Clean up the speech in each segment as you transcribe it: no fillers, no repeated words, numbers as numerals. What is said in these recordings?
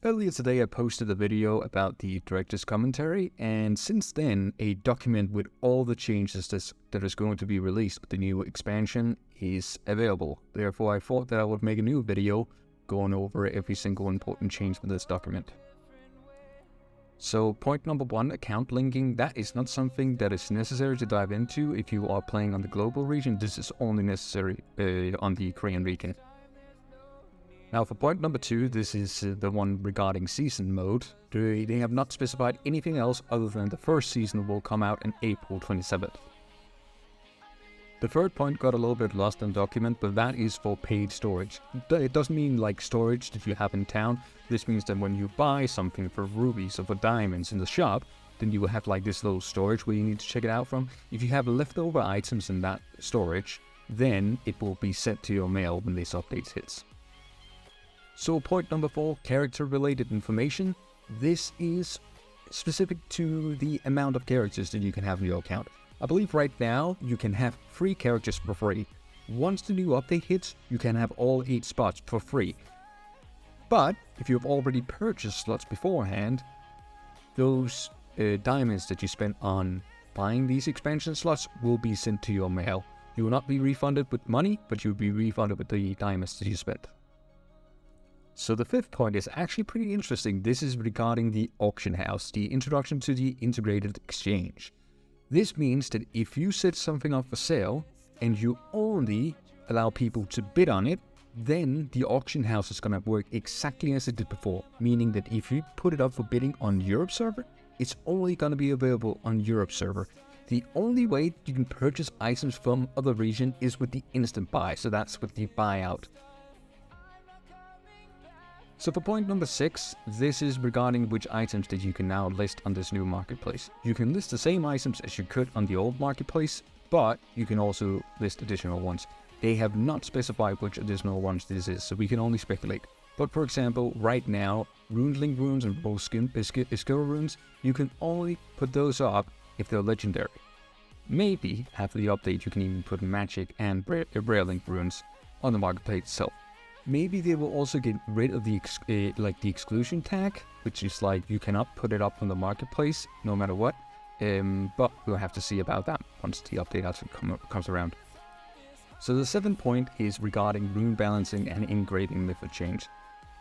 Earlier today I posted a video about the director's commentary, and since then a document with all the changes that is going to be released with the new expansion is available. Therefore I thought that I would make a new video going over every single important change in this document. So point number 1, account linking. That is not something that is necessary to dive into if you are playing on the global region. This is only necessary on the Korean region. Now for point number 2, this is the one regarding season mode. They have not specified anything else other than the first season will come out on April 27th. The third point got a little bit lost in the document, but that is for paid storage. It doesn't mean like storage that you have in town. This means that when you buy something for rubies or for diamonds in the shop, then you will have like this little storage where you need to check it out from. If you have leftover items in that storage, then it will be sent to your mail when this update hits. So point number 4, character related information. This is specific to the amount of characters that you can have in your account. I believe right now you can have 3 characters for free. Once the new update hits, you can have all 8 spots for free. But if you have already purchased slots beforehand, those diamonds that you spent on buying these expansion slots will be sent to your mail. You will not be refunded with money, but you will be refunded with the diamonds that you spent. So the 5th point is actually pretty interesting. This is regarding the auction house, the introduction to the integrated exchange. This means that if you set something up for sale and you only allow people to bid on it, then the auction house is going to work exactly as it did before. Meaning that if you put it up for bidding on Europe server, it's only going to be available on Europe server. The only way you can purchase items from other region is with the instant buy. So that's with the buyout. So for point number 6, this is regarding which items that you can now list on this new marketplace. You can list the same items as you could on the old marketplace, but you can also list additional ones. They have not specified which additional ones this is, so we can only speculate. But for example, right now, Runelink runes and Rose Skill runes, you can only put those up if they're legendary. Maybe after the update you can even put magic and rare link runes on the marketplace itself. Maybe they will also get rid of the exclusion tag, which is like you cannot put it up on the marketplace no matter what. But we'll have to see about that once the update actually comes around. So the 7th point is regarding rune balancing and engraving method change.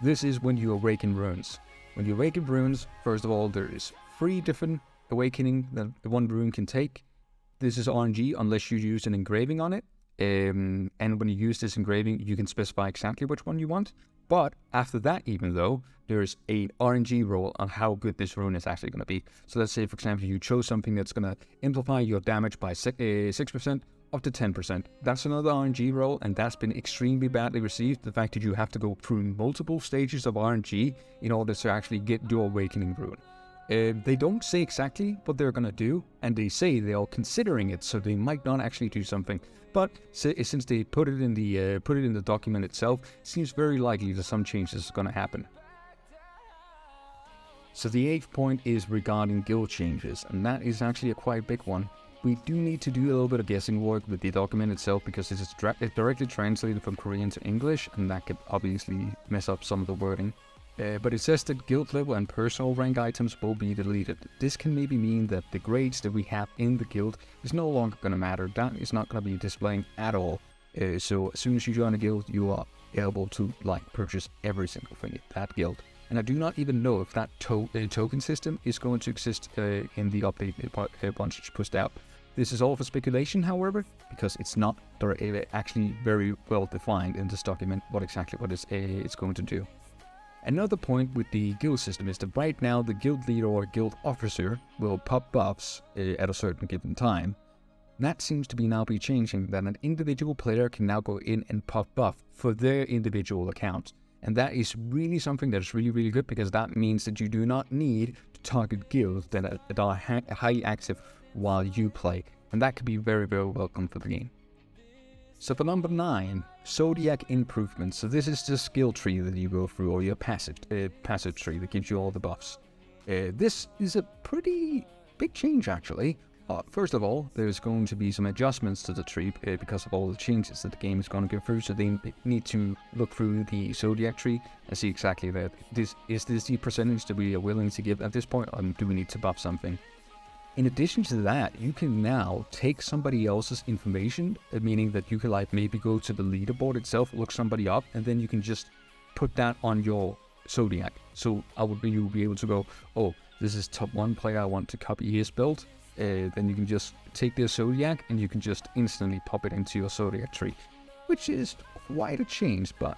This is when you awaken runes. When you awaken runes, first of all, there is 3 different awakening that the one rune can take. This is RNG unless you use an engraving on it. And when you use this engraving, you can specify exactly which one you want. But after that, even though, there's a RNG roll on how good this rune is actually going to be. So let's say, for example, you chose something that's going to amplify your damage by 6% up to 10%. That's another RNG roll, and that's been extremely badly received. The fact that you have to go through multiple stages of RNG in order to actually get your awakening rune. They don't say exactly what they're going to do, and they say they are considering it, so they might not actually do something. But since they put it in the document itself, it seems very likely that some changes are going to happen. So the 8th point is regarding guild changes, and that is actually a quite big one. We do need to do a little bit of guessing work with the document itself because it is directly translated from Korean to English, and that could obviously mess up some of the wording. But it says that guild level and personal rank items will be deleted. This can maybe mean that the grades that we have in the guild is no longer going to matter. That is not going to be displaying at all. So as soon as you join a guild, you are able to purchase every single thing in that guild. And I do not even know if that token system is going to exist in the update once it's pushed out. This is all for speculation, however, because it's not actually very well defined in this document what it's going to do. Another point with the guild system is that right now the guild leader or guild officer will pop buffs at a certain given time. That seems to now be changing, that an individual player can now go in and pop buff for their individual account. And that is really something that is really, really good, because that means that you do not need to target guilds that are highly active while you play. And that could be very, very welcome for the game. So for number 9, Zodiac improvements. So this is the skill tree that you go through, or your passive tree that gives you all the buffs. This is a pretty big change actually. First of all, there's going to be some adjustments to the tree because of all the changes that the game is going to go through. So they need to look through the zodiac tree and see exactly that. Is this the percentage that we are willing to give at this point, or do we need to buff something? In addition to that, you can now take somebody else's information, meaning that you can like maybe go to the leaderboard itself, look somebody up, and then you can just put that on your zodiac. So you'll be able to go, oh, this is top 1 player, I want to copy his build. Then you can just take their zodiac and you can just instantly pop it into your zodiac tree, which is quite a change. But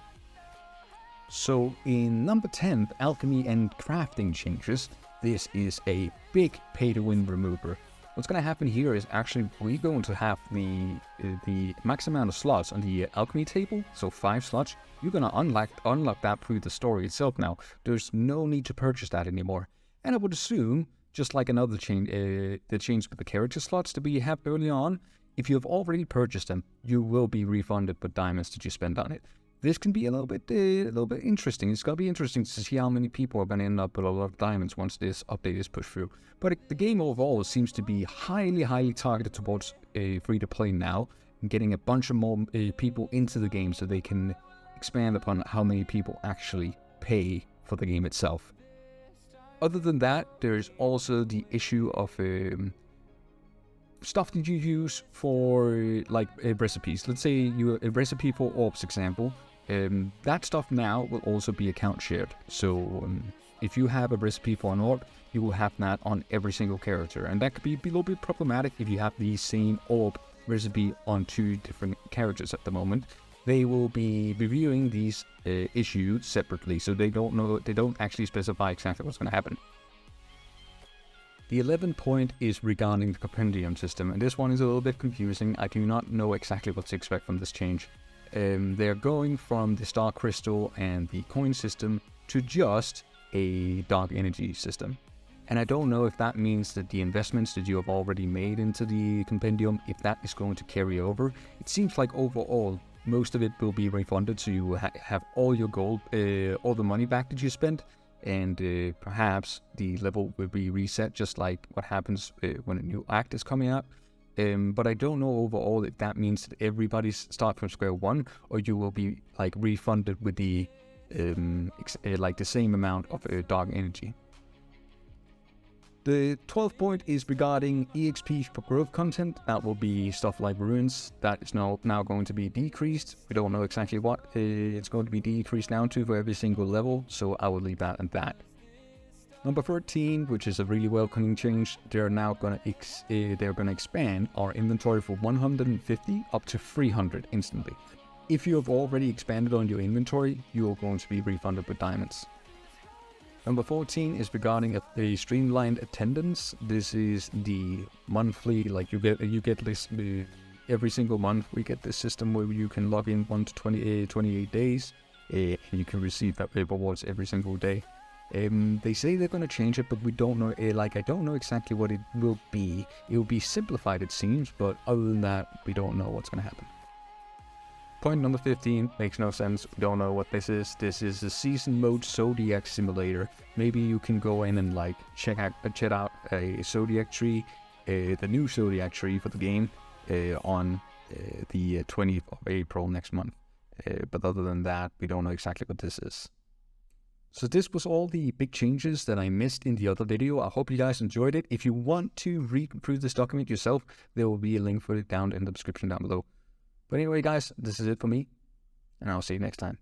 so in number 10, alchemy and crafting changes. This is a big pay-to-win remover. What's going to happen here is actually we're going to have the max amount of slots on the alchemy table, so 5 slots. You're going to unlock that through the story itself now. There's no need to purchase that anymore. And I would assume, just like another change, the change with the character slots that we have early on, if you have already purchased them, you will be refunded with diamonds that you spend on it. This can be a little bit interesting. It's going to be interesting to see how many people are going to end up with a lot of diamonds once this update is pushed through. But the game overall seems to be highly targeted towards free-to-play now, and getting a bunch of more people into the game so they can expand upon how many people actually pay for the game itself. Other than that, there's also the issue of stuff that you use for like recipes. Let's say a recipe for orbs, example. That stuff now will also be account shared. So if you have a recipe for an orb, you will have that on every single character, and that could be a little bit problematic if you have the same orb recipe on 2 different characters at the moment. They will be reviewing these issues separately, so they don't actually specify exactly what's going to happen. The 11th point is regarding the compendium system, and this one is a little bit confusing. I do not know exactly what to expect from this change. They're going from the star crystal and the coin system to just a dark energy system. And I don't know if that means that the investments that you have already made into the compendium, if that is going to carry over. It seems like overall, most of it will be refunded, so you will have all your gold, all the money back that you spent, and perhaps the level will be reset, just like what happens when a new act is coming out. But I don't know overall if that means that everybody starts from square one, or you will be like refunded with the like the same amount of dark energy. The 12th point is regarding EXP for growth content. That will be stuff like ruins. That is now going to be decreased. We don't know exactly what it's going to be decreased down to for every single level, so I will leave that at that. Number 13, which is a really welcoming change, they're now going to expand our inventory from 150 up to 300 instantly. If you have already expanded on your inventory, you are going to be refunded with diamonds. Number 14 is regarding a streamlined attendance. This is the monthly, like you get this every single month. We get this system where you can log in 1 to 28 days, and you can receive that rewards every single day. They say they're going to change it, but we don't know. I don't know exactly what it will be. It will be simplified, it seems, but other than that, we don't know what's going to happen. Point number 15 makes no sense. We don't know what this is. This is a season mode Zodiac simulator. Maybe you can go in and like check out a Zodiac tree, the new Zodiac tree for the game on the 20th of April next month. But other than that, we don't know exactly what this is. So this was all the big changes that I missed in the other video. I hope you guys enjoyed it. If you want to read through this document yourself, there will be a link for it down in the description down below. But anyway, guys, this is it for me, and I'll see you next time.